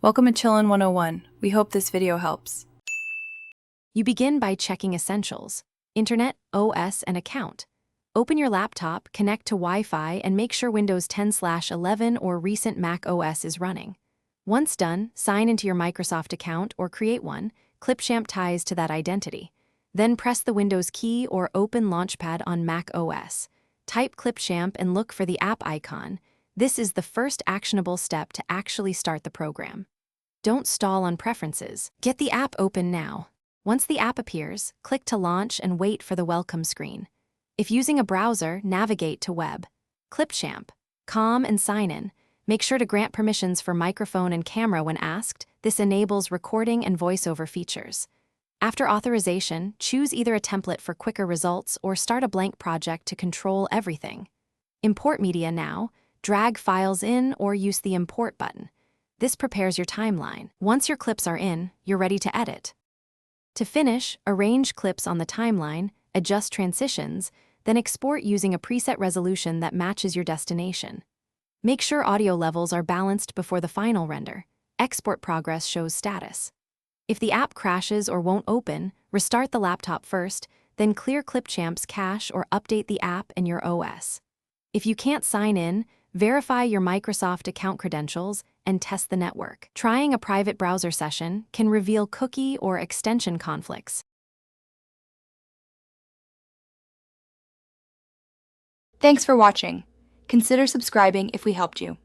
Welcome to Chillin' 101. We hope this video helps. You begin by checking essentials: Internet, OS, and account. Open your laptop, connect to Wi-Fi, and make sure Windows 10/11 or recent Mac OS is running. Once done, sign into your Microsoft account or create one. Clipchamp ties to that identity. Then press the Windows key or open Launchpad on Mac OS. Type Clipchamp and look for the app icon. This is the first actionable step to actually start the program. Don't stall on preferences. Get the app open now. Once the app appears, click to launch and wait for the welcome screen. If using a browser, navigate to Web. Clipchamp. Com and sign in. Make sure to grant permissions for microphone and camera when asked. This enables recording and voiceover features. After authorization, choose either a template for quicker results or start a blank project to control everything. Import media now. Drag files in or use the Import button. This prepares your timeline. Once your clips are in, you're ready to edit. To finish, arrange clips on the timeline, adjust transitions, then export using a preset resolution that matches your destination. Make sure audio levels are balanced before the final render. Export progress shows status. If the app crashes or won't open, restart the laptop first, then clear Clipchamp's cache or update the app and your OS. If you can't sign in, verify your Microsoft account credentials and test the network. Trying a private browser session can reveal cookie or extension conflicts. Thanks for watching. Consider subscribing if we helped you.